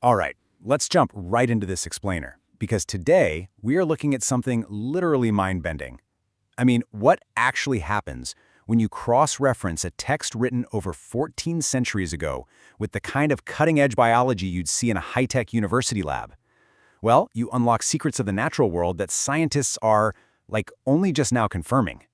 All right, let's jump right into this explainer, because today we are looking at something literally mind-bending. I mean, what actually happens when you cross-reference a text written over 14 centuries ago with the kind of cutting-edge biology you'd see in a high-tech university lab? Well, you unlock secrets of the natural world that scientists are, like, only just now confirming.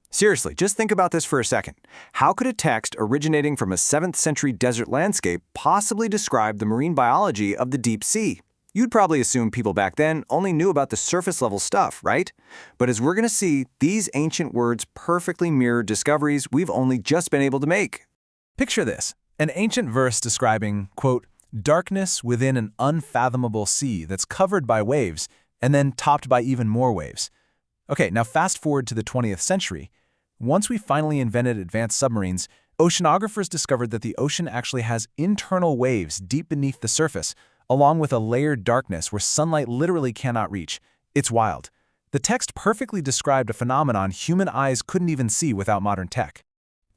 Seriously, just think about this for a second. How could a text originating from a 7th century desert landscape possibly describe the marine biology of the deep sea? You'd probably assume people back then only knew about the surface level stuff, right? But as we're going to see, these ancient words perfectly mirror discoveries we've only just been able to make. Picture this, an ancient verse describing, quote, darkness within an unfathomable sea that's covered by waves and then topped by even more waves. Okay, now fast forward to the 20th century. Once we finally invented advanced submarines, oceanographers discovered that the ocean actually has internal waves deep beneath the surface, along with a layered darkness where sunlight literally cannot reach. It's wild. The text perfectly described a phenomenon human eyes couldn't even see without modern tech.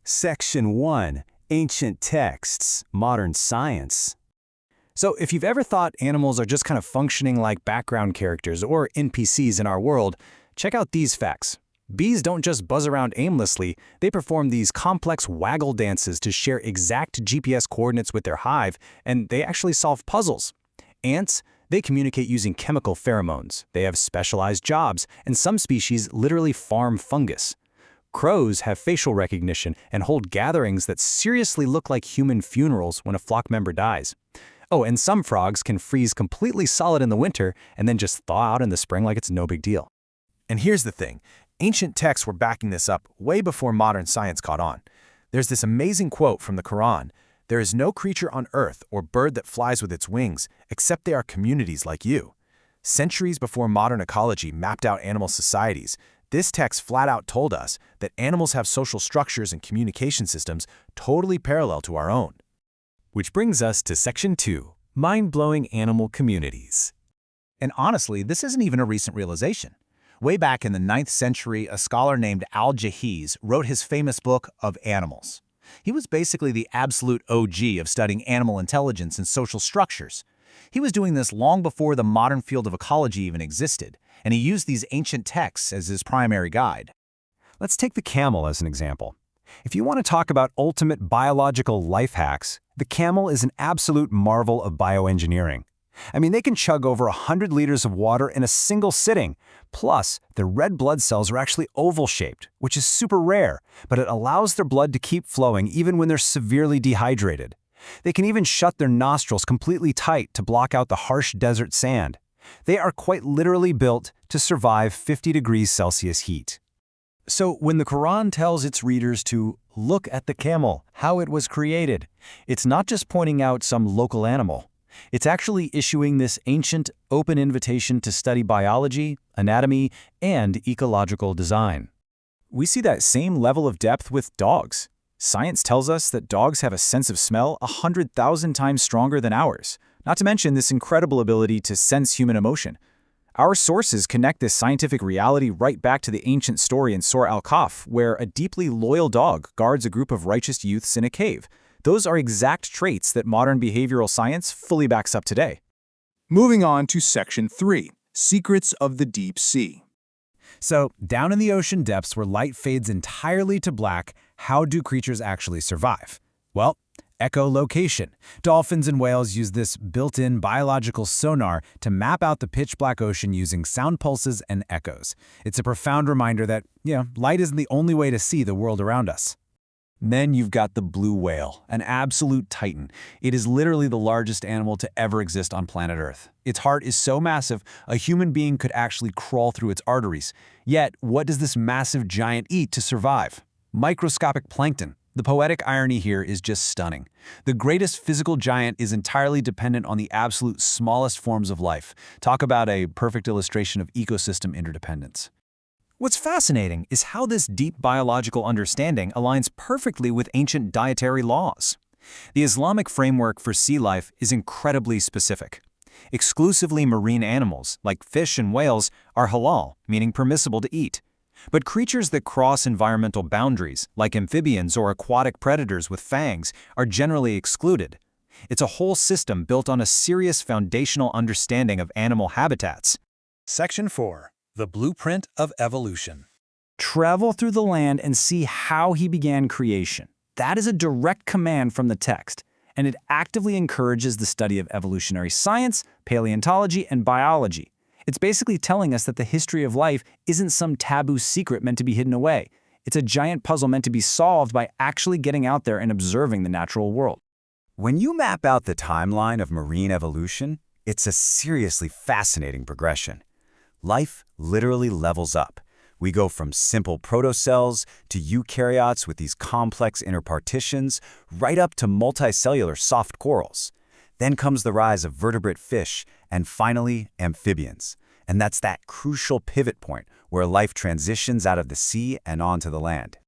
Section 1. Ancient Texts, Modern Science. So if you've ever thought animals are just kind of functioning like background characters or NPCs in our world, check out these facts. Bees don't just buzz around aimlessly, they perform these complex waggle dances to share exact GPS coordinates with their hive, and they actually solve puzzles. Ants, they communicate using chemical pheromones. They have specialized jobs, and some species literally farm fungus. Crows have facial recognition and hold gatherings that seriously look like human funerals when a flock member dies. Oh, and some frogs can freeze completely solid in the winter and then just thaw out in the spring like it's no big deal. And here's the thing. Ancient texts were backing this up way before modern science caught on. There's this amazing quote from the Qur'an. There is no creature on earth or bird that flies with its wings, except they are communities like you. Centuries before modern ecology mapped out animal societies, this text flat out told us that animals have social structures and communication systems totally parallel to our own. Which brings us to Section 2, Mind-Blowing Animal Communities. And honestly, this isn't even a recent realization. Way back in the 9th century, a scholar named Al-Jahiz wrote his famous book of Animals. He was basically the absolute OG of studying animal intelligence and social structures. He was doing this long before the modern field of ecology even existed, and he used these ancient texts as his primary guide. Let's take the camel as an example. If you want to talk about ultimate biological life hacks, the camel is an absolute marvel of bioengineering. I mean, they can chug over 100 liters of water in a single sitting. Plus, their red blood cells are actually oval-shaped, which is super rare, but it allows their blood to keep flowing even when they're severely dehydrated. They can even shut their nostrils completely tight to block out the harsh desert sand. They are quite literally built to survive 50 degrees Celsius heat. So when the Quran tells its readers to look at the camel, how it was created, it's not just pointing out some local animal. It's actually issuing this ancient, open invitation to study biology, anatomy, and ecological design. We see that same level of depth with dogs. Science tells us that dogs have a sense of smell 100,000 times stronger than ours, not to mention this incredible ability to sense human emotion. Our sources connect this scientific reality right back to the ancient story in Surah Al-Kahf, where a deeply loyal dog guards a group of righteous youths in a cave. Those are exact traits that modern behavioral science fully backs up today. Moving on to Section 3, Secrets of the Deep Sea. So, down in the ocean depths where light fades entirely to black, how do creatures actually survive? Well, echolocation. Dolphins and whales use this built-in biological sonar to map out the pitch-black ocean using sound pulses and echoes. It's a profound reminder that, light isn't the only way to see the world around us. Then you've got the blue whale, an absolute titan. It is literally the largest animal to ever exist on planet Earth. Its heart is so massive, a human being could actually crawl through its arteries. Yet, what does this massive giant eat to survive? Microscopic plankton. The poetic irony here is just stunning. The greatest physical giant is entirely dependent on the absolute smallest forms of life. Talk about a perfect illustration of ecosystem interdependence. What's fascinating is how this deep biological understanding aligns perfectly with ancient dietary laws. The Islamic framework for sea life is incredibly specific. Exclusively marine animals, like fish and whales, are halal, meaning permissible to eat. But creatures that cross environmental boundaries, like amphibians or aquatic predators with fangs, are generally excluded. It's a whole system built on a serious foundational understanding of animal habitats. Section 4. The Blueprint of Evolution. Travel through the land and see how he began creation. That is a direct command from the text, and it actively encourages the study of evolutionary science, paleontology, and biology. It's basically telling us that the history of life isn't some taboo secret meant to be hidden away. It's a giant puzzle meant to be solved by actually getting out there and observing the natural world. When you map out the timeline of marine evolution, it's a seriously fascinating progression. Life literally levels up. We go from simple protocells to eukaryotes with these complex inner partitions, right up to multicellular soft corals. Then comes the rise of vertebrate fish, and finally, amphibians. And that's that crucial pivot point where life transitions out of the sea and onto the land.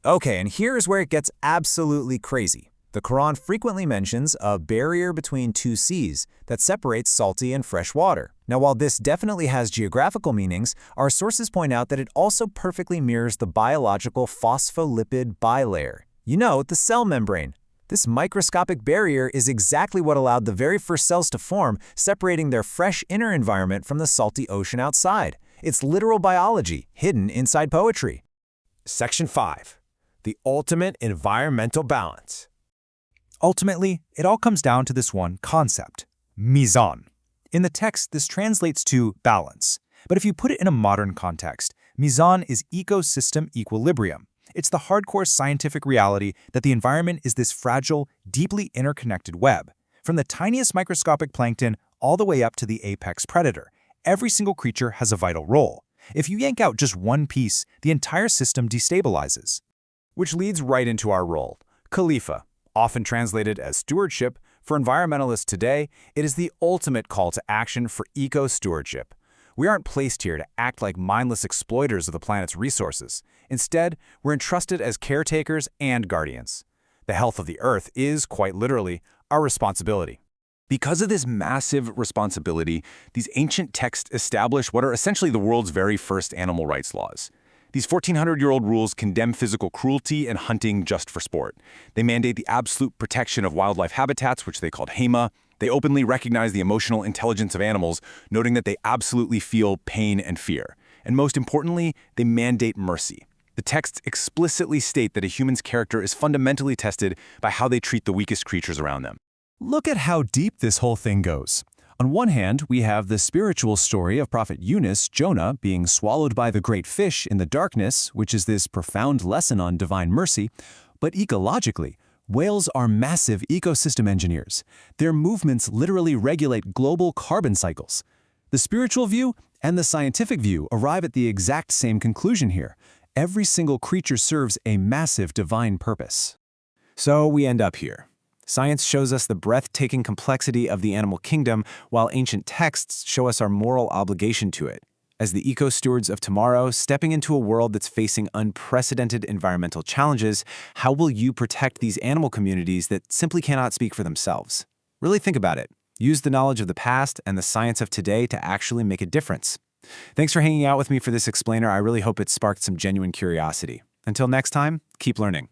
Okay, and here's where it gets absolutely crazy. The Qur'an frequently mentions a barrier between two seas that separates salty and fresh water. Now, while this definitely has geographical meanings, our sources point out that it also perfectly mirrors the biological phospholipid bilayer. You know, the cell membrane. This microscopic barrier is exactly what allowed the very first cells to form, separating their fresh inner environment from the salty ocean outside. It's literal biology, hidden inside poetry. Section 5. The Ultimate Environmental Balance. Ultimately, it all comes down to this one concept, mizan. In the text, this translates to balance. But if you put it in a modern context, mizan is ecosystem equilibrium. It's the hardcore scientific reality that the environment is this fragile, deeply interconnected web. From the tiniest microscopic plankton all the way up to the apex predator, every single creature has a vital role. If you yank out just one piece, the entire system destabilizes. Which leads right into our role, Khalifa. Often translated as stewardship, for environmentalists today, it is the ultimate call to action for eco-stewardship. We aren't placed here to act like mindless exploiters of the planet's resources. Instead, we're entrusted as caretakers and guardians. The health of the Earth is, quite literally, our responsibility. Because of this massive responsibility, these ancient texts establish what are essentially the world's very first animal rights laws. These 1,400-year-old rules condemn physical cruelty and hunting just for sport. They mandate the absolute protection of wildlife habitats, which they called hema. They openly recognize the emotional intelligence of animals, noting that they absolutely feel pain and fear. And most importantly, they mandate mercy. The texts explicitly state that a human's character is fundamentally tested by how they treat the weakest creatures around them. Look at how deep this whole thing goes. On one hand, we have the spiritual story of Prophet Yunus, Jonah, being swallowed by the great fish in the darkness, which is this profound lesson on divine mercy. But ecologically, whales are massive ecosystem engineers. Their movements literally regulate global carbon cycles. The spiritual view and the scientific view arrive at the exact same conclusion here. Every single creature serves a massive divine purpose. So we end up here. Science shows us the breathtaking complexity of the animal kingdom, while ancient texts show us our moral obligation to it. As the eco-stewards of tomorrow, stepping into a world that's facing unprecedented environmental challenges, how will you protect these animal communities that simply cannot speak for themselves? Really think about it. Use the knowledge of the past and the science of today to actually make a difference. Thanks for hanging out with me for this explainer. I really hope it sparked some genuine curiosity. Until next time, keep learning.